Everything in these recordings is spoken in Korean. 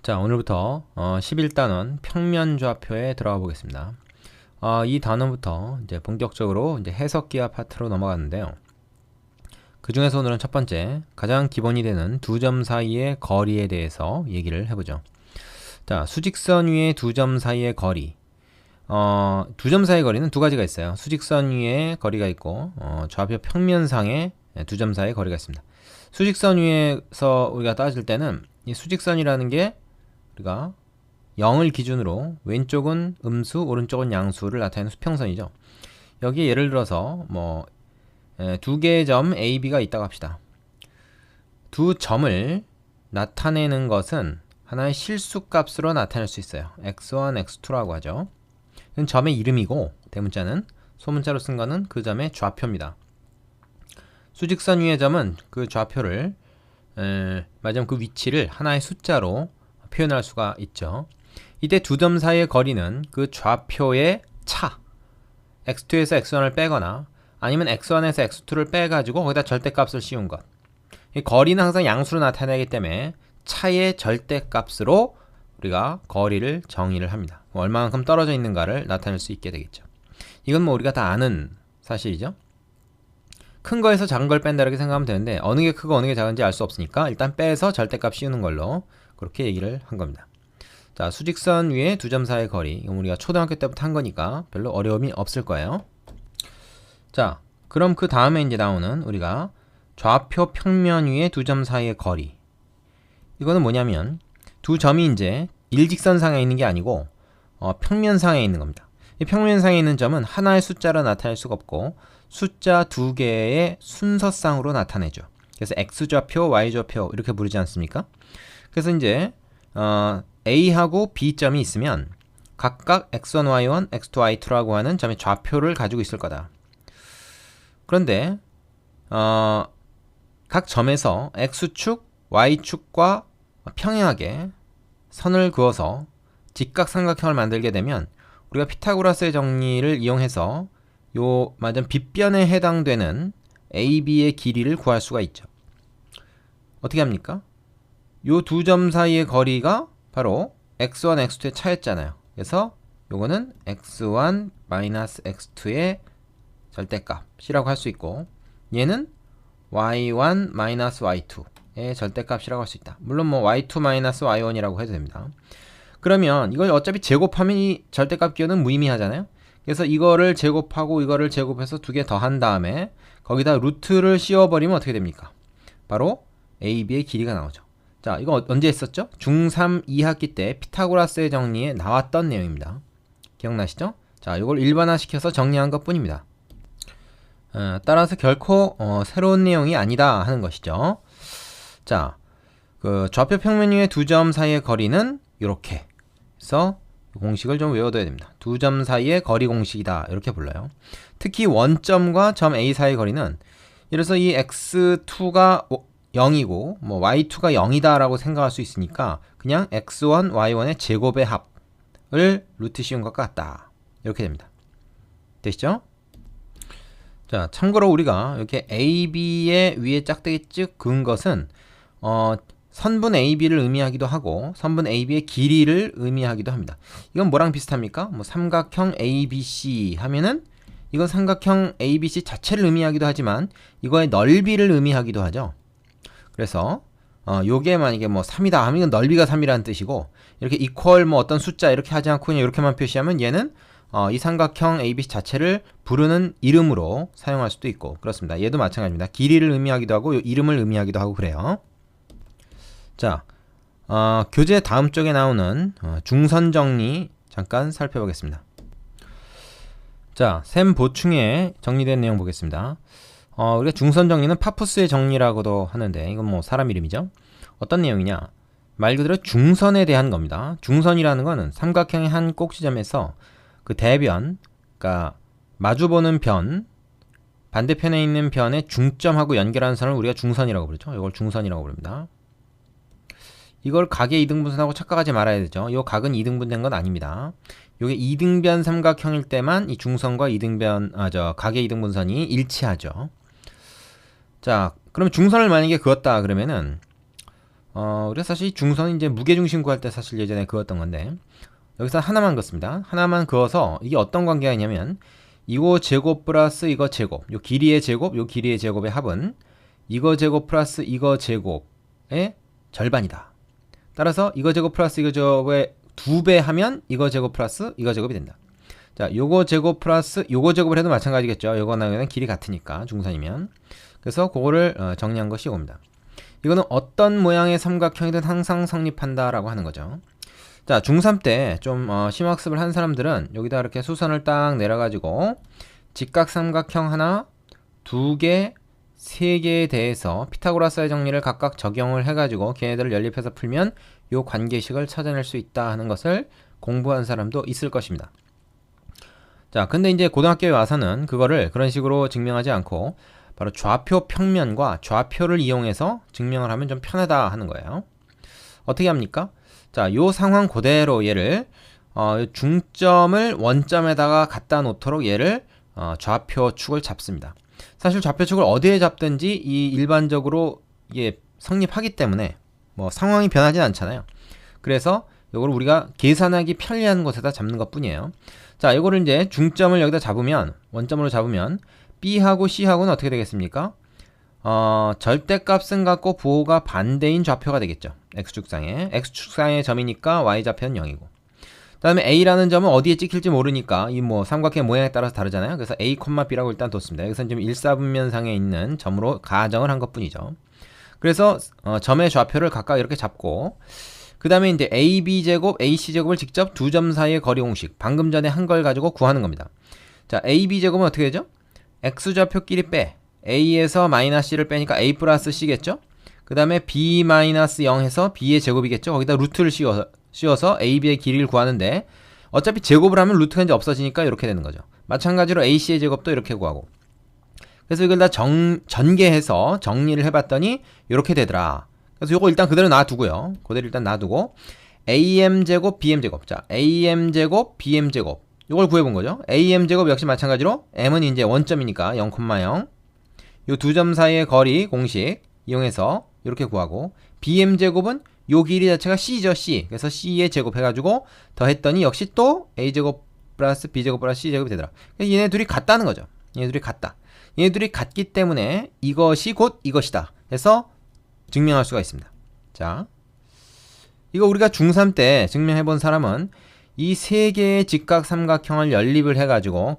자, 오늘부터 11단원 평면좌표에 들어가 보겠습니다. 이 단원부터 이제 본격적으로 이제 해석기하 파트로 넘어가는데요. 그 중에서 오늘은 첫 번째, 가장 기본이 되는 두 점 사이의 거리에 대해서 얘기를 해보죠. 자, 수직선 위에 두 점 사이의 거리. 두 점 사이의 거리는 두 가지가 있어요. 수직선 위에 거리가 있고, 좌표 평면상에 두 점 사이의 거리가 있습니다. 수직선 위에서 우리가 따질 때는 이 수직선이라는 게 우리가 0을 기준으로 왼쪽은 음수, 오른쪽은 양수를 나타내는 수평선이죠. 여기 예를 들어서 두 개의 점 A, B가 있다고 합시다. 두 점을 나타내는 것은 하나의 실수값으로 나타낼 수 있어요. x1, x2라고 하죠. 이건 점의 이름이고 대문자는 소문자로 쓴 거는 그 점의 좌표입니다. 수직선 위의 점은 그 좌표를 맞으면 그 위치를 하나의 숫자로 표현할 수가 있죠. 이때 두 점 사이의 거리는 그 좌표의 차, x2에서 x1을 빼거나 아니면 x1에서 x2를 빼가지고 거기다 절대값을 씌운 것. 이 거리는 항상 양수로 나타내기 때문에 차의 절대값으로 우리가 거리를 정의를 합니다. 얼마만큼 떨어져 있는가를 나타낼 수 있게 되겠죠. 이건 우리가 다 아는 사실이죠. 큰 거에서 작은 걸 뺀다 이렇게 생각하면 되는데 어느 게 크고 어느 게 작은지 알 수 없으니까 일단 빼서 절대값 씌우는 걸로 그렇게 얘기를 한 겁니다. 자, 수직선 위에 두 점 사이의 거리. 이건 우리가 초등학교 때부터 한 거니까 별로 어려움이 없을 거예요. 자, 그럼 그 다음에 이제 나오는 우리가 좌표 평면 위에 두 점 사이의 거리. 이거는 뭐냐면 두 점이 이제 일직선상에 있는 게 아니고 평면상에 있는 겁니다. 이 평면상에 있는 점은 하나의 숫자로 나타낼 수가 없고 숫자 두 개의 순서상으로 나타내죠. 그래서 X좌표, Y좌표 이렇게 부르지 않습니까? 그래서 이제 A하고 B점이 있으면 각각 x1, y1, x2, y2라고 하는 점의 좌표를 가지고 있을 거다. 그런데 각 점에서 x축, y축과 평행하게 선을 그어서 직각삼각형을 만들게 되면 우리가 피타고라스의 정리를 이용해서 요 맞은 빗변에 해당되는 AB의 길이를 구할 수가 있죠. 어떻게 합니까? 요 두 점 사이의 거리가 바로 x1, x2의 차였잖아요. 그래서 요거는 x1 x2의 절대값이라고 할 수 있고 얘는 y1 y2의 절대값이라고 할 수 있다. 물론 y2 y1이라고 해도 됩니다. 그러면 이걸 어차피 제곱하면 이 절대값 기호는 무의미하잖아요. 그래서 이거를 제곱하고 이거를 제곱해서 두 개 더한 다음에 거기다 루트를 씌워버리면 어떻게 됩니까? 바로 AB의 길이가 나오죠. 자, 이거 언제 했었죠? 중3 2학기 때 피타고라스의 정리에 나왔던 내용입니다. 기억나시죠? 자, 이걸 일반화시켜서 정리한 것 뿐입니다. 따라서 결코 새로운 내용이 아니다 하는 것이죠. 자, 그 좌표 평면 위의 두 점 사이의 거리는 이렇게 해서 공식을 좀 외워둬야 됩니다. 두 점 사이의 거리 공식이다 이렇게 불러요. 특히 원점과 점 A 사이의 거리는 이래서 이 x2가 0이고 y2가 0이다 라고 생각할 수 있으니까 그냥 x1, y1의 제곱의 합을 루트 씌운 것 같다 이렇게 됩니다. 되시죠? 자, 참고로 우리가 이렇게 AB의 위에 짝대기 쭉 그은 것은 선분 AB를 의미하기도 하고 선분 AB의 길이를 의미하기도 합니다. 이건 뭐랑 비슷합니까? 삼각형 ABC 하면은 이건 삼각형 ABC 자체를 의미하기도 하지만 이거의 넓이를 의미하기도 하죠. 그래서 요게 만약에 3이다 하면 이건 넓이가 3이라는 뜻이고 이렇게 equal 어떤 숫자 이렇게 하지 않고 그냥 이렇게만 표시하면 얘는 이 삼각형 ABC 자체를 부르는 이름으로 사용할 수도 있고 그렇습니다. 얘도 마찬가지입니다. 길이를 의미하기도 하고 이름을 의미하기도 하고 그래요. 자, 교재 다음 쪽에 나오는 중선 정리 잠깐 살펴보겠습니다. 자, 셈 보충에 정리된 내용 보겠습니다. 우리가 중선 정리는 파푸스의 정리라고도 하는데 이건 사람 이름이죠. 어떤 내용이냐? 말 그대로 중선에 대한 겁니다. 중선이라는 거는 삼각형의 한 꼭지점에서 그 대변, 그러니까 마주보는 변, 반대편에 있는 변의 중점하고 연결하는 선을 우리가 중선이라고 부르죠. 이걸 중선이라고 부릅니다. 이걸 각의 이등분선하고 착각하지 말아야 되죠. 이 각은 이등분된 건 아닙니다. 이게 이등변 삼각형일 때만 이 중선과 각의 이등분선이 일치하죠. 자, 그럼 중선을 만약에 그었다 그러면은 우리가 사실 중선은 이제 무게중심 구할 때 사실 예전에 그었던 건데, 여기서 하나만 그었습니다. 하나만 그어서 이게 어떤 관계가 있냐면, 이거 제곱 플러스 이거 제곱, 요 길이의 제곱, 요 길이의 제곱의 합은 이거 제곱 플러스 이거 제곱의 절반이다. 따라서 이거 제곱 플러스 이거 제곱의 2배 하면 이거 제곱 플러스 이거 제곱이 된다. 자, 요거 제곱 플러스 요거 제곱을 해도 마찬가지겠죠. 요거는 길이 같으니까 중선이면. 그래서 그거를 정리한 것이 이겁니다. 이거는 어떤 모양의 삼각형이든 항상 성립한다라고 하는 거죠. 자, 중3 때 좀 심학습을 한 사람들은 여기다 이렇게 수선을 딱 내려가지고 직각삼각형 하나, 2개, 3개에 대해서 피타고라스의 정리를 각각 적용을 해가지고 걔네들을 연립해서 풀면 요 관계식을 찾아낼 수 있다 하는 것을 공부한 사람도 있을 것입니다. 자, 근데 이제 고등학교에 와서는 그거를 그런 식으로 증명하지 않고 바로 좌표 평면과 좌표를 이용해서 증명을 하면 좀 편하다 하는 거예요. 어떻게 합니까? 자, 요 상황 그대로 얘를 중점을 원점에다가 갖다 놓도록 얘를 좌표축을 잡습니다. 사실 좌표축을 어디에 잡든지 이 일반적으로 이게 성립하기 때문에 뭐 상황이 변하진 않잖아요. 그래서 이걸 우리가 계산하기 편리한 곳에다 잡는 것 뿐이에요. 자, 이거를 이제 중점을 여기다 잡으면, 원점으로 잡으면 B하고 C하고는 어떻게 되겠습니까? 절대값은 같고 부호가 반대인 좌표가 되겠죠. X축상에. X축상의 점이니까 Y좌표는 0이고. 그 다음에 A라는 점은 어디에 찍힐지 모르니까 이 뭐 삼각형 모양에 따라서 다르잖아요. 그래서 A, B라고 일단 뒀습니다. 여기서는 지금 일사분면상에 있는 점으로 가정을 한 것 뿐이죠. 그래서 점의 좌표를 각각 이렇게 잡고, 그 다음에 이제 AB제곱, AC제곱을 직접 두 점 사이의 거리 공식, 방금 전에 한 걸 가지고 구하는 겁니다. 자, AB제곱은 어떻게 되죠? X좌표끼리 빼. A에서 마이너스 C를 빼니까 A 플러스 C겠죠? 그 다음에 B 마이너스 0 해서 B의 제곱이겠죠? 거기다 루트를 씌워서 AB의 길이를 구하는데, 어차피 제곱을 하면 루트가 이제 없어지니까 이렇게 되는 거죠. 마찬가지로 AC의 제곱도 이렇게 구하고. 그래서 이걸 다 전개해서 정리를 해봤더니 이렇게 되더라. 그래서 요거 일단 그대로 놔두고요. 그대로 일단 놔두고 AM제곱, BM제곱. 자, AM제곱, BM제곱. 요걸 구해본 거죠. AM제곱 역시 마찬가지로 M은 이제 원점이니까 0,0. 요 두 점 사이의 거리 공식 이용해서 이렇게 구하고, BM제곱은 요 길이 자체가 C죠, C. 그래서 C의 제곱 해가지고 더했더니 역시 또 A제곱 플러스 B제곱 플러스 C제곱이 되더라. 얘네 둘이 같다는 거죠. 얘네 둘이 같다. 얘네 둘이 같기 때문에 이것이 곧 이것이다 해서 증명할 수가 있습니다. 자, 이거 우리가 중3 때 증명해본 사람은 이 세 개의 직각삼각형을 연립을 해가지고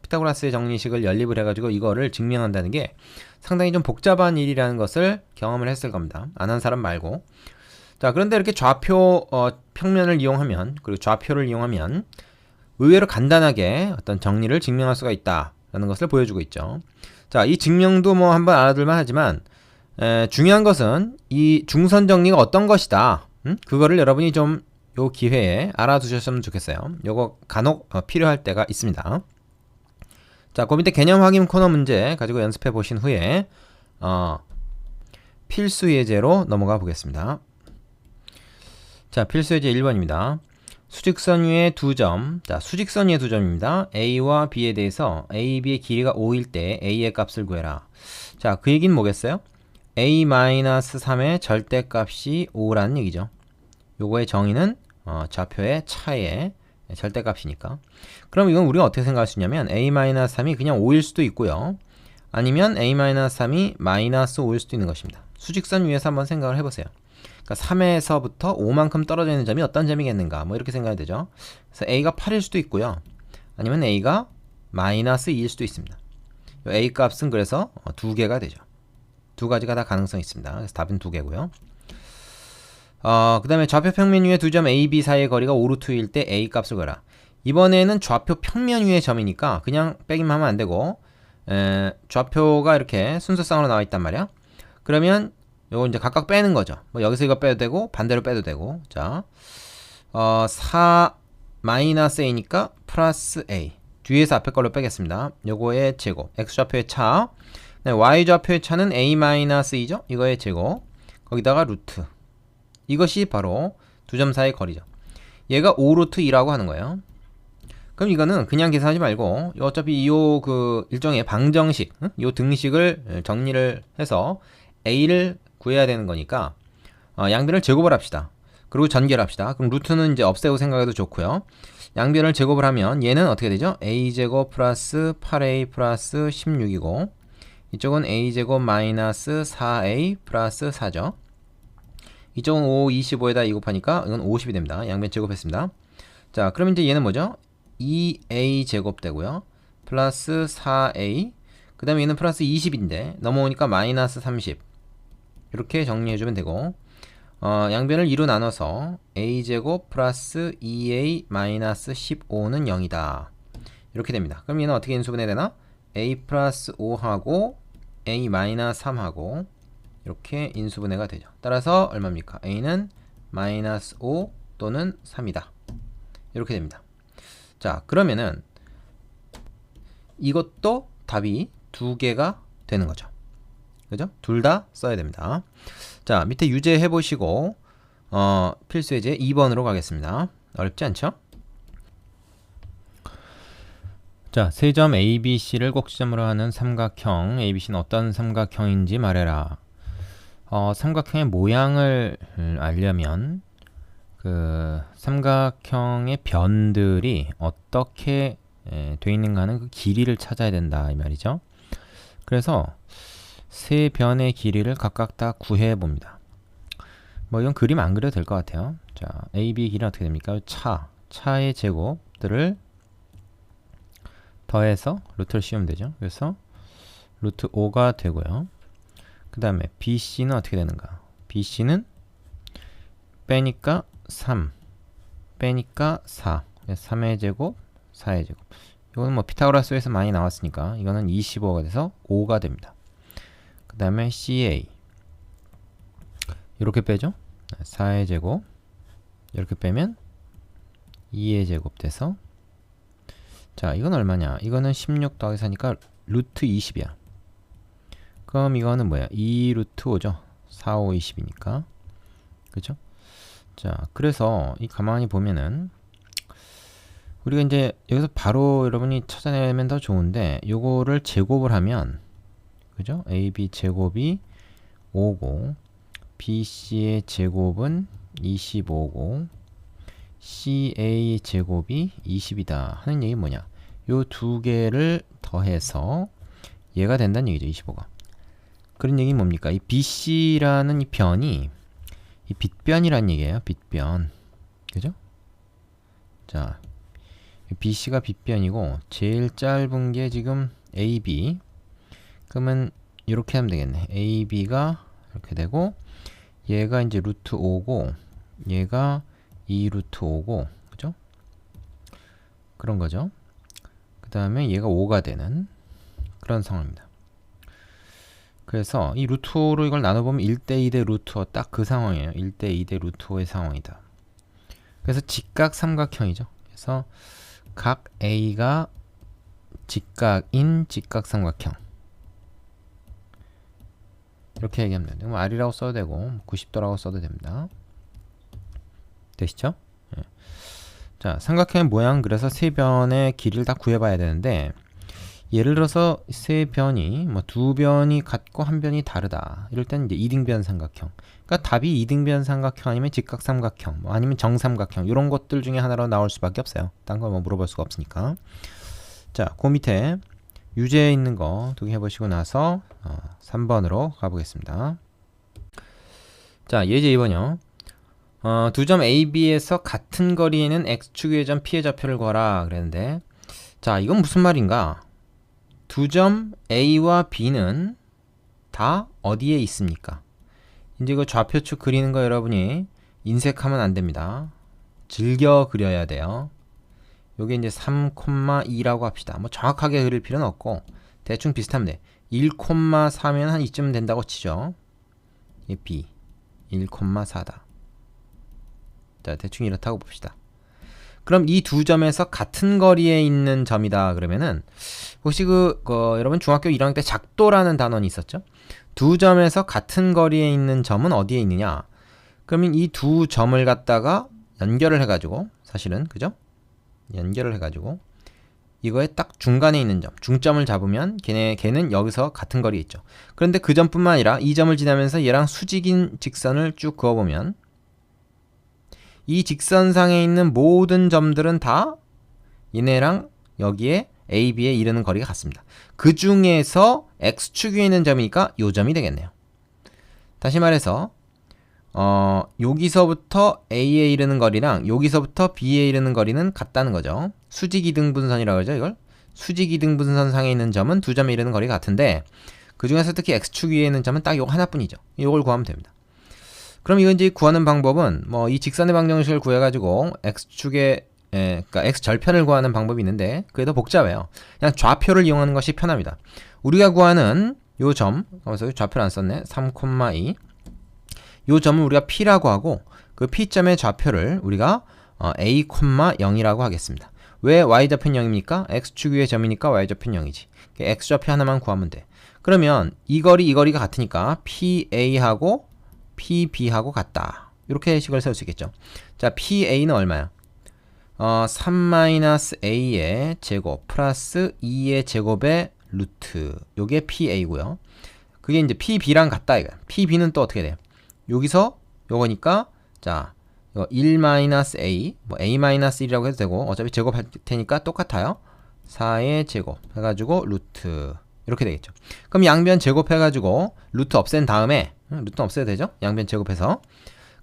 피타고라스의 정리식을 연립을 해가지고 이거를 증명한다는 게 상당히 좀 복잡한 일이라는 것을 경험을 했을 겁니다. 안 한 사람 말고. 자, 그런데 이렇게 좌표 평면을 이용하면, 그리고 좌표를 이용하면 의외로 간단하게 어떤 정리를 증명할 수가 있다라는 것을 보여주고 있죠. 자, 이 증명도 뭐 한번 알아둘만 하지만 중요한 것은 이 중선 정리가 어떤 것이다. 그거를 여러분이 좀 요 기회에 알아두셨으면 좋겠어요. 요거 간혹 필요할 때가 있습니다. 자, 그 밑에 개념 확인 코너 문제 가지고 연습해 보신 후에 필수 예제로 넘어가 보겠습니다. 자, 필수 예제 1번입니다. 수직선 위에 두 점, 자, 수직선 위에 두 점입니다. A와 B에 대해서 A, B의 길이가 5일 때 A의 값을 구해라. 자, 그 얘기는 뭐겠어요? A-3의 절대값이 5라는 얘기죠. 요거의 정의는 좌표의 차의 절대값이니까. 그럼 이건 우리가 어떻게 생각할 수 있냐면 A-3이 그냥 5일 수도 있고요. 아니면 A-3이 마이너스 5일 수도 있는 것입니다. 수직선 위에서 한번 생각을 해보세요. 그러니까 3에서부터 5만큼 떨어져 있는 점이 어떤 점이겠는가, 뭐 이렇게 생각이 되죠. 그래서 A가 8일 수도 있고요. 아니면 A가 마이너스 2일 수도 있습니다. A 값은 그래서 두 개가 되죠. 두 가지가 다 가능성이 있습니다. 그래서 답은 두 개고요. 그 다음에 좌표 평면 위에 두 점 A, B 사이의 거리가 5루트일 때 A 값을 구해라. 이번에는 좌표 평면 위의 점이니까 그냥 빼기만 하면 안 되고, 좌표가 이렇게 순서상으로 나와 있단 말이야. 그러면 요거 이제 각각 빼는 거죠. 뭐 여기서 이거 빼도 되고 반대로 빼도 되고. 자, 4 마이너스 A니까 플러스 A. 뒤에서 앞에 걸로 빼겠습니다. 요거의 제곱. X좌표의 차. 네, Y좌표의 차는 A-2죠. 이거의 제곱. 거기다가 루트. 이것이 바로 두 점 사이의 거리죠. 얘가 5루트 2라고 하는 거예요. 그럼 이거는 그냥 계산하지 말고 어차피 요 일종의 방정식, 요 등식을 정리를 해서 A를 구해야 되는 거니까 양변을 제곱을 합시다. 그리고 전개를 합시다. 그럼 루트는 이제 없애고 생각해도 좋고요. 양변을 제곱을 하면 얘는 어떻게 되죠? a제곱 플러스 8a 플러스 16이고 이쪽은 a제곱 마이너스 4a 플러스 4죠. 이쪽은 5, 25에다 2 곱하니까 이건 50이 됩니다. 양변 제곱했습니다. 자, 그럼 이제 얘는 뭐죠? 2a 제곱 되고요. 플러스 4a 그 다음에 얘는 플러스 20인데 넘어오니까 마이너스 30 이렇게 정리해주면 되고 양변을 2로 나눠서 a제곱 플러스 2a 마이너스 15는 0이다. 이렇게 됩니다. 그럼 얘는 어떻게 인수분해 되나? a 플러스 5하고 a 마이너스 3하고 이렇게 인수분해가 되죠. 따라서 얼마입니까? a는 마이너스 5 또는 3이다. 이렇게 됩니다. 자, 그러면은 이것도 답이 두 개가 되는 거죠. 그죠? 둘 다 써야 됩니다. 자, 밑에 유제 해보시고 필수 예제 2번으로 가겠습니다. 어렵지 않죠? 자, 세 점 ABC를 꼭지점으로 하는 삼각형 ABC는 어떤 삼각형인지 말해라. 삼각형의 모양을 알려면 그 삼각형의 변들이 어떻게 돼 있는가 하는 그 길이를 찾아야 된다 이 말이죠. 그래서 세 변의 길이를 각각 다 구해 봅니다. 뭐 이건 그림 안 그려도 될 것 같아요. 자, AB 길이는 어떻게 됩니까? 차의 제곱들을 더해서 루트를 씌우면 되죠. 그래서 루트 5가 되고요. 그 다음에 BC는 어떻게 되는가? BC는 빼니까 3 빼니까 4 3의 제곱 4의 제곱 이거는 뭐 피타고라스에서 많이 나왔으니까 이거는 25가 돼서 5가 됩니다. 그 다음에 CA 이렇게 빼죠. 4의 제곱 이렇게 빼면 2의 제곱 돼서 자, 이건 얼마냐? 이거는 16 더하기 4니까 루트 20이야. 그럼 이거는 뭐야? 2 루트 5죠. 4, 5, 20이니까. 그죠? 자, 그래서 이 가만히 보면은 우리가 이제 여기서 바로 여러분이 찾아내면 더 좋은데 요거를 제곱을 하면 그죠? AB 제곱이 5고 BC의 제곱은 25고 CA 제곱이 20이다 하는 얘기는 뭐냐? 요 두 개를 더해서 얘가 된다는 얘기죠. 25가. 그런 얘기는 뭡니까? 이 BC라는 이 변이 이 빗변이라는 얘기예요. 빗변. 그죠? 자, BC가 빗변이고 제일 짧은 게 지금 AB. 그러면 이렇게 하면 되겠네. AB가 이렇게 되고 얘가 이제 루트 5고 얘가 2 루트 5고 그죠? 그런 거죠. 그 다음에 얘가 5가 되는 그런 상황입니다. 그래서 이 루트 5로 이걸 나눠보면 1대 2대 루트 5 딱 그 상황이에요. 1대 2대 루트 5의 상황이다. 그래서 직각 삼각형이죠. 그래서 각 A가 직각인 직각 삼각형 이렇게 얘기하면 돼요. R이라고 써도 되고 90도라고 써도 됩니다. 되시죠? 예. 자, 삼각형의 모양 그래서 세 변의 길이를 다 구해봐야 되는데 예를 들어서 세 변이 뭐 두 변이 같고 한 변이 다르다. 이럴 때는 이제 이등변 삼각형. 그러니까 답이 이등변 삼각형 아니면 직각 삼각형, 뭐 아니면 정삼각형 이런 것들 중에 하나로 나올 수밖에 없어요. 딴 거 뭐 물어볼 수가 없으니까. 자, 그 밑에 유제에 있는 거 두 개 해보시고 나서 3번으로 가보겠습니다. 자, 예제 2번이요. 두 점 AB에서 같은 거리에는 X축의 점 P의 좌표를 구하라 그랬는데 자, 이건 무슨 말인가? 두 점 A와 B는 다 어디에 있습니까? 이제 그 좌표축 그리는 거 여러분이 인색하면 안 됩니다. 즐겨 그려야 돼요. 요게 이제 3,2라고 합시다. 뭐 정확하게 그릴 필요는 없고 대충 비슷하면 돼. 1,4면 한 이쯤 된다고 치죠. 이게 B 1,4다. 자, 대충 이렇다고 봅시다. 그럼 이 두 점에서 같은 거리에 있는 점이다 그러면은 혹시 여러분 중학교 1학년 때 작도라는 단원이 있었죠? 두 점에서 같은 거리에 있는 점은 어디에 있느냐? 그러면 이 두 점을 갖다가 연결을 해가지고 사실은 그죠? 연결을 해가지고 이거의 딱 중간에 있는 점, 중점을 잡으면 걔는 여기서 같은 거리에 있죠. 그런데 그 점뿐만 아니라 이 점을 지나면서 얘랑 수직인 직선을 쭉 그어보면 이 직선상에 있는 모든 점들은 다 얘네랑 여기에 A, B에 이르는 거리가 같습니다. 그 중에서 X축 위에 있는 점이니까 요 점이 되겠네요. 다시 말해서 여기서부터 A에 이르는 거리랑 여기서부터 B에 이르는 거리는 같다는 거죠. 수직이등분선이라고 하죠. 이걸 수직이등분선 상에 있는 점은 두 점에 이르는 거리가 같은데 그 중에서 특히 X축 위에 있는 점은 딱 요거 하나뿐이죠. 요걸 구하면 됩니다. 그럼 이건 이제 구하는 방법은 뭐 이 직선의 방정식을 구해가지고 X축의 그러니까 X절편을 구하는 방법이 있는데 그게 더 복잡해요. 그냥 좌표를 이용하는 것이 편합니다. 우리가 구하는 요 점, 그래서 좌표를 안 썼네. 3,2 요 점을 우리가 P라고 하고 그 P점의 좌표를 우리가 A, 0이라고 하겠습니다. 왜 Y좌표는 0입니까? X축 위의 점이니까 Y좌표는 0이지. X좌표 하나만 구하면 돼. 그러면 이 거리가 같으니까 PA하고 PB하고 같다. 이렇게 식을 세울 수 있겠죠. 자, PA는 얼마야? 3-A의 제곱 플러스 2의 제곱의 루트. 요게 PA고요. 그게 이제 PB랑 같다 이거야. PB는 또 어떻게 돼요? 여기서 요거니까 자, 이거 1-A, 뭐 A-1이라고 해도 되고 어차피 제곱할 테니까 똑같아요. 4의 제곱 해가지고 루트 이렇게 되겠죠. 그럼 양변 제곱해가지고 루트 없앤 다음에 루트 없애도 되죠? 양변 제곱해서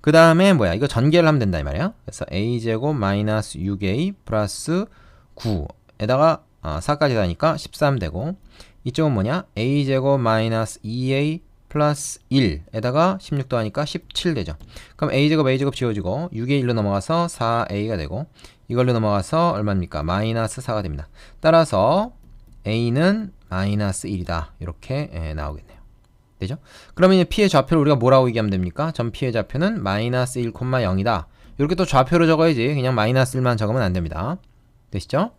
그 다음에 뭐야? 이거 전개를 하면 된다 이 말이야. 그래서 a제곱 마이너스 6a 플러스 9에다가 4까지 다니까 13 되고 이쪽은 뭐냐? a제곱 마이너스 2a 플러스 1에다가 16 더하니까 17 되죠. 그럼 a제곱 지워지고 6의 1로 넘어가서 4a가 되고 이걸로 넘어가서 얼마입니까? 마이너스 4가 됩니다. 따라서 a는 마이너스 1이다. 이렇게 나오겠네요. 되죠? 그러면 이제 P의 좌표를 우리가 뭐라고 얘기하면 됩니까? 점 P의 좌표는 마이너스 1, 0이다. 이렇게 또 좌표로 적어야지 그냥 마이너스 1만 적으면 안 됩니다. 되시죠?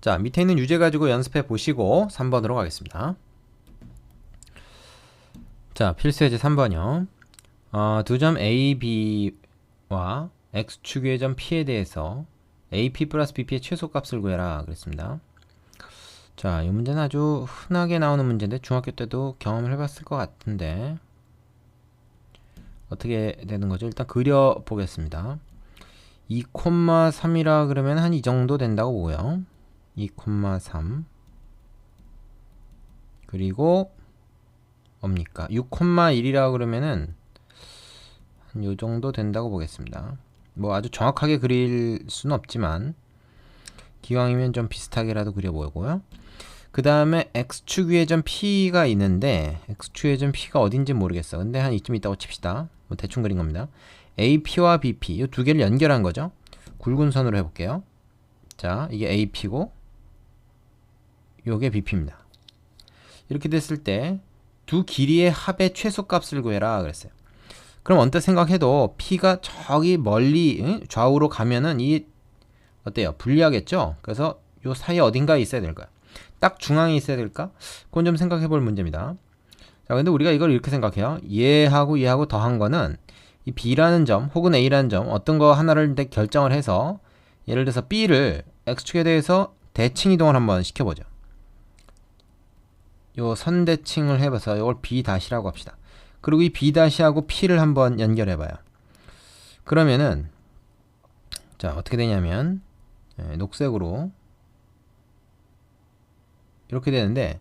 자, 밑에 있는 유제 가지고 연습해 보시고 3번으로 가겠습니다. 자, 필수예제 3번이요. 두 점 A, B와 X축 위의 점 P에 대해서 AP 플러스 BP의 최소값을 구해라 그랬습니다. 자, 이 문제는 아주 흔하게 나오는 문제인데 중학교 때도 경험을 해봤을 것 같은데 어떻게 되는 거죠? 일단 그려보겠습니다. 2,3이라 그러면 한 이 정도 된다고 보고요. 2,3 그리고 뭡니까? 6,1이라 그러면은 한 요 정도 된다고 보겠습니다. 뭐 아주 정확하게 그릴 수는 없지만 기왕이면 좀 비슷하게라도 그려보고요. 그 다음에 X축 위에 점 P가 있는데 X축 위에 점 P가 어딘지 모르겠어. 근데 한 이쯤 있다고 칩시다. 뭐 대충 그린 겁니다. AP와 BP 이 두 개를 연결한 거죠. 굵은 선으로 해볼게요. 자, 이게 AP고 요게 BP입니다. 이렇게 됐을 때 두 길이의 합의 최소값을 구해라 그랬어요. 그럼 언뜻 생각해도 P가 저기 멀리 좌우로 가면은 이 어때요? 불리하겠죠? 그래서 요 사이 어딘가에 있어야 될 거야. 딱 중앙에 있어야 될까? 그건 좀 생각해 볼 문제입니다. 자, 근데 우리가 이걸 이렇게 생각해요. 얘하고 더한 거는 이 B라는 점 혹은 A라는 점 어떤 거 하나를 결정을 해서 예를 들어서 B를 X축에 대해서 대칭 이동을 한번 시켜보죠. 요 선대칭을 해봐서 이걸 B-라고 합시다. 그리고 이 B-하고 P를 한번 연결해봐요. 그러면은 자, 어떻게 되냐면 녹색으로 이렇게 되는데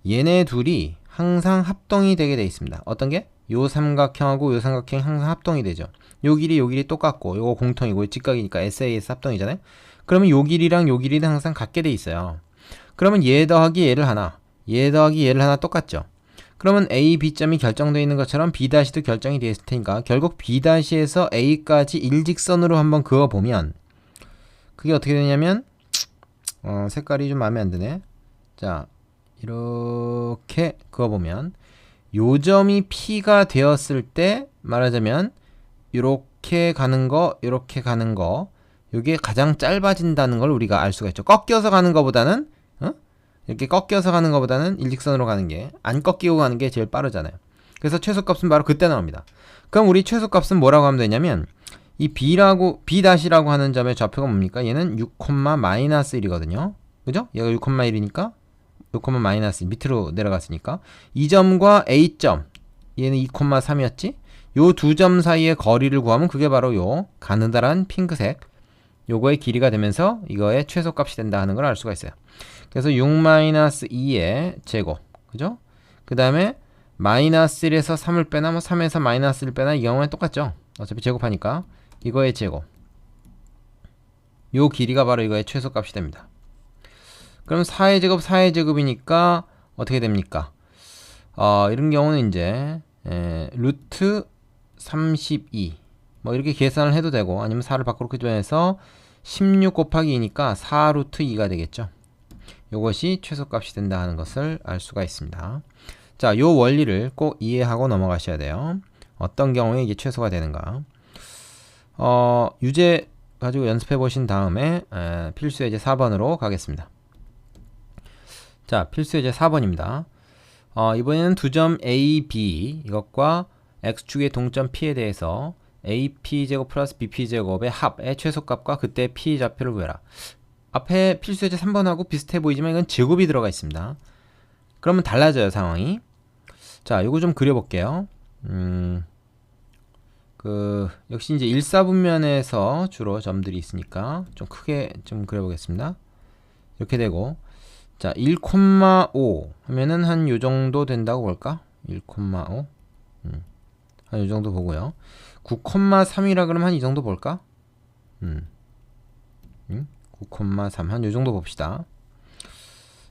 얘네 둘이 항상 합동이 되게 돼 있습니다. 어떤 게? 요 삼각형하고 요 삼각형이 항상 합동이 되죠. 요 길이 똑같고 요거 공통이고 직각이니까 SAS 합동이잖아요. 그러면 요 길이랑 요 길이는 항상 같게 돼 있어요. 그러면 얘 더하기 얘를 하나, 얘 더하기 얘를 하나 똑같죠. 그러면 A, B점이 결정되어 있는 것처럼 B-도 결정이 되어 있을 테니까 결국 B-에서 A까지 일직선으로 한번 그어보면 그게 어떻게 되냐면 색깔이 좀 마음에 안 드네. 자, 이렇게 그어보면 요 점이 P가 되었을 때 말하자면 이렇게 가는 거 요게 가장 짧아진다는 걸 우리가 알 수가 있죠. 꺾여서 가는 거보다는 이렇게 꺾여서 가는 것보다는 일직선으로 가는 게 안 꺾이고 가는 게 제일 빠르잖아요. 그래서 최소값은 바로 그때 나옵니다. 그럼 우리 최소값은 뭐라고 하면 되냐면 이 B''라고 하는 점의 좌표가 뭡니까? 얘는 6,-1이거든요. 그죠? 얘가 6,1이니까 6,-1 밑으로 내려갔으니까 이 점과 A점 얘는 2,3이었지? 요 두 점 사이의 거리를 구하면 그게 바로 요 가느다란 핑크색 요거의 길이가 되면서 이거의 최소값이 된다 하는 걸 알 수가 있어요. 그래서 6-2의 제곱, 그죠? 그 다음에 마이너스 1에서 3을 빼나 뭐 3에서 마이너스 1 빼나 이 경우는 똑같죠. 어차피 제곱하니까 이거의 제곱, 요 길이가 바로 이거의 최소값이 됩니다. 그럼 4의 제곱 4의 제곱이니까 어떻게 됩니까? 이런 경우는 이제 루트 32 뭐 이렇게 계산을 해도 되고, 아니면 4를 밖으로 끄집어내서 16 곱하기 2니까 4 루트 2가 되겠죠. 요것이 최소값이 된다 하는 것을 알 수가 있습니다. 자, 요 원리를 꼭 이해하고 넘어가셔야 돼요. 어떤 경우에 이게 최소가 되는가. 유제 가지고 연습해 보신 다음에 필수 예제 4번으로 가겠습니다. 자, 필수 예제 4번입니다. 이번에는 두 점 A, B 이것과 x축의 동점 P에 대해서 AP제곱 플러스 BP제곱의 합의 최소값과 그때 P 좌표를 구해라. 앞에 필수 예제 3번하고 비슷해 보이지만 이건 제곱이 들어가 있습니다. 그러면 달라져요, 상황이. 자, 요거 좀 그려볼게요. 역시 이제 일사분면에서 주로 점들이 있으니까 좀 크게 좀 그려보겠습니다. 이렇게 되고, 자, 1,5 하면은 한 요 정도 된다고 볼까? 1,5 한 요 정도 보고요. 9,3이라 그러면 한 이 정도 볼까? 9,3 한 요 정도 봅시다.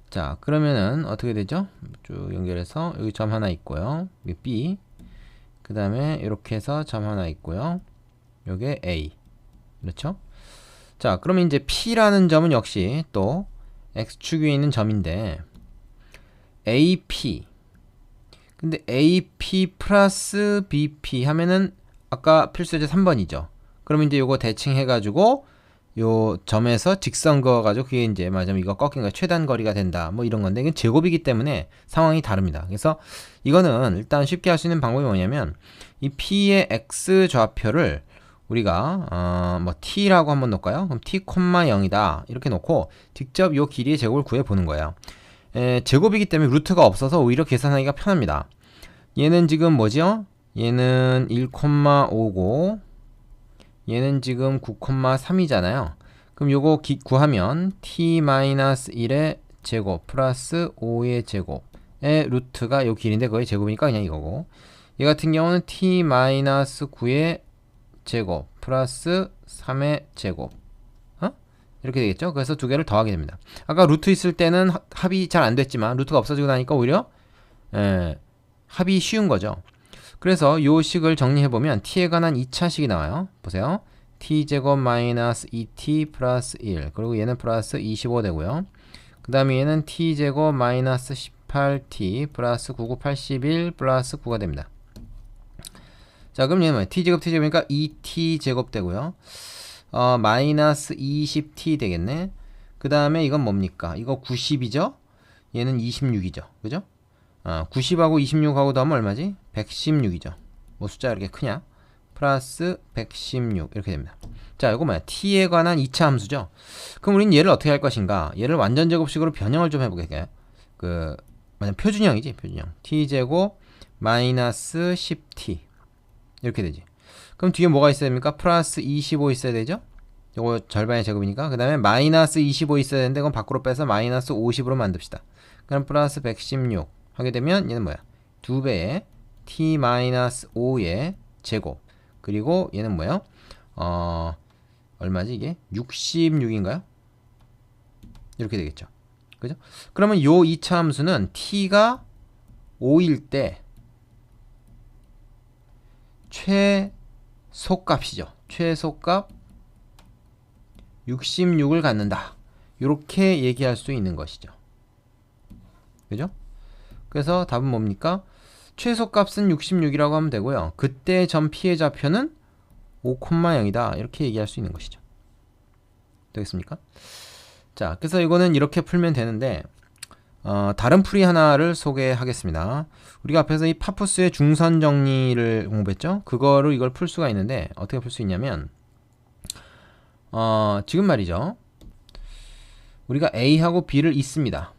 자, 그러면은 어떻게 되죠? 쭉 연결해서 여기 점 하나 있고요. 여기 B. 그 다음에 이렇게 해서 점 하나 있고요. 요게 A. 그렇죠? 자, 그러면 이제 P라는 점은 역시 또 X축 위에 있는 점인데 AP. 근데 AP 플러스 BP 하면은 아까 필수예제 3번이죠. 그럼 이제 요거 대칭해가지고 요 점에서 직선 그어가지고 그게 이제 맞으면 이거 꺾인 거 최단 거리가 된다 뭐 이런 건데, 이건 제곱이기 때문에 상황이 다릅니다. 그래서 이거는 일단 쉽게 할 수 있는 방법이 뭐냐면 이 P의 X 좌표를 우리가 뭐 T라고 한번 놓을까요? 그럼 T, 0이다 이렇게 놓고 직접 요 길이의 제곱을 구해 보는 거예요. 제곱이기 때문에 루트가 없어서 오히려 계산하기가 편합니다. 얘는 지금 뭐죠? 얘는 1,5고 얘는 지금 9,3이잖아요. 그럼 요거 구하면 t-1의 제곱 플러스 5의 제곱의 루트가 요 길인데 그거의 제곱이니까 그냥 이거고, 얘 같은 경우는 t-9의 제곱 플러스 3의 제곱 이렇게 되겠죠. 그래서 두 개를 더하게 됩니다. 아까 루트 있을 때는 합이 잘 안 됐지만 루트가 없어지고 나니까 오히려 합이 쉬운 거죠. 그래서 요 식을 정리해보면 t에 관한 2차식이 나와요. 보세요. t제곱 마이너스 2t 플러스 1, 그리고 얘는 플러스 25 되고요. 그 다음에 얘는 t제곱 마이너스 18t 플러스 9, 9, 81 플러스 9가 됩니다. 자, 그럼 얘는 뭐예요? t제곱이니까 2t제곱 되고요. 마이너스 20t 되겠네. 그 다음에 이건 뭡니까? 이거 90이죠? 얘는 26이죠. 그죠? 90하고 26하고 더하면 얼마지? 116이죠. 뭐 숫자가 이렇게 크냐? 플러스 116 이렇게 됩니다. 자, 이거 뭐야? t에 관한 2차 함수죠. 그럼 우리는 얘를 어떻게 할 것인가? 얘를 완전 제곱식으로 변형을 좀 해보겠게. 만약 표준형이지, 표준형. t제곱 마이너스 10t 이렇게 되지. 그럼 뒤에 뭐가 있어야 됩니까? 플러스 25 있어야 되죠? 요거 절반의 제곱이니까. 그 다음에 마이너스 25 있어야 되는데 그건 밖으로 빼서 마이너스 50으로 만듭시다. 그럼 플러스 116 하게 되면 얘는 뭐야? 2배의 t-5의 제곱, 그리고 얘는 뭐예요? 얼마지 이게? 66인가요? 이렇게 되겠죠. 그죠? 그러면 요 2차 함수는 t가 5일 때 최소값이죠. 최소값 66을 갖는다. 이렇게 얘기할 수 있는 것이죠. 그죠? 그래서 답은 뭡니까? 최소값은 66이라고 하면 되고요. 그때 점 P의 좌표는 5,0이다. 이렇게 얘기할 수 있는 것이죠. 되겠습니까? 자, 그래서 이거는 이렇게 풀면 되는데 다른 풀이 하나를 소개하겠습니다. 우리가 앞에서 이 파푸스의 중선 정리를 공부했죠? 그거로 이걸 풀 수가 있는데 어떻게 풀 수 있냐면 지금 말이죠. 우리가 A하고 B를 있습니다.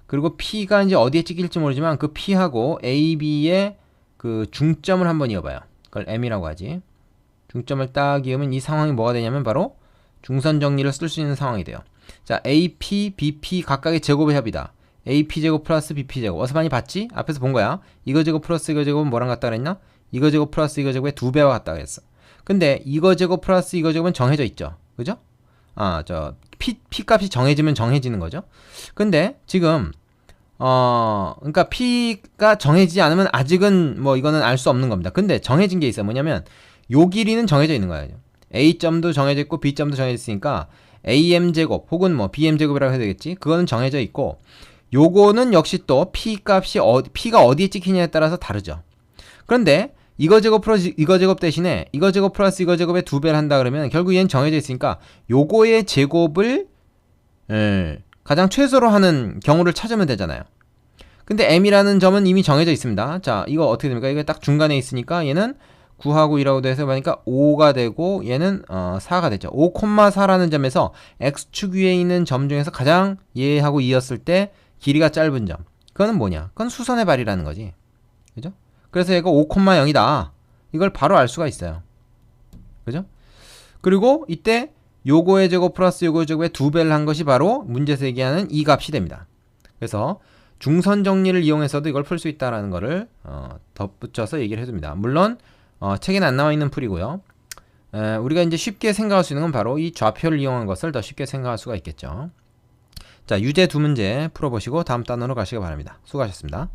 그리고 P가 이제 어디에 찍힐지 모르지만 그 P하고 A, B의 그 중점을 한번 이어봐요. 그걸 M이라고 하지. 중점을 딱 이으면 이 상황이 뭐가 되냐면 바로 중선 정리를 쓸 수 있는 상황이 돼요. 자, AP, BP 각각의 제곱의 합이다. AP 제곱 플러스 BP 제곱. 어서 많이 봤지? 앞에서 본 거야. 이거 제곱 플러스 이거 제곱은 뭐랑 같다 그랬나? 이거 제곱 플러스 이거 제곱의 2배와 같다 그랬어. 근데 이거 제곱 플러스 이거 제곱은 정해져 있죠. 그죠? P 값이 정해지면 정해지는 거죠. 근데 지금 그러니까 P가 정해지지 않으면 아직은 뭐 이거는 알 수 없는 겁니다. 근데 정해진 게 있어요. 뭐냐면 요 길이는 정해져 있는 거예요. A점도 정해져 있고 B점도 정해져 있으니까 AM제곱 혹은 뭐 BM제곱이라고 해야 되겠지. 그거는 정해져 있고 요거는 역시 또 P 값이 P가 어디에 찍히냐에 따라서 다르죠. 그런데 이거 제곱 플러스 이거 제곱 대신에 이거 제곱 플러스 이거 제곱의 2배를 한다 그러면 결국 얘는 정해져 있으니까 요거의 제곱을 가장 최소로 하는 경우를 찾으면 되잖아요. 근데 M이라는 점은 이미 정해져 있습니다. 자, 이거 어떻게 됩니까? 이게 딱 중간에 있으니까 얘는 9하고 1하고 돼서 보니까 5가 되고 얘는 4가 되죠. 5,4라는 점에서 X축 위에 있는 점 중에서 가장 얘하고 이었을 때 길이가 짧은 점. 그거는 뭐냐? 그건 수선의 발이라는 거지. 그죠? 그래서 얘가 5,0이다. 이걸 바로 알 수가 있어요. 그죠? 그리고 이때 요거의 제곱 플러스 요거의 제곱의 2배를 한 것이 바로 문제에서 얘기하는 이 값이 됩니다. 그래서 중선 정리를 이용해서도 이걸 풀 수 있다는 거를 덧붙여서 얘기를 해줍니다. 물론 책에는 안 나와 있는 풀이고요. 우리가 이제 쉽게 생각할 수 있는 건 바로 이 좌표를 이용한 것을 더 쉽게 생각할 수가 있겠죠. 자, 유제 두 문제 풀어보시고 다음 단원으로 가시기 바랍니다. 수고하셨습니다.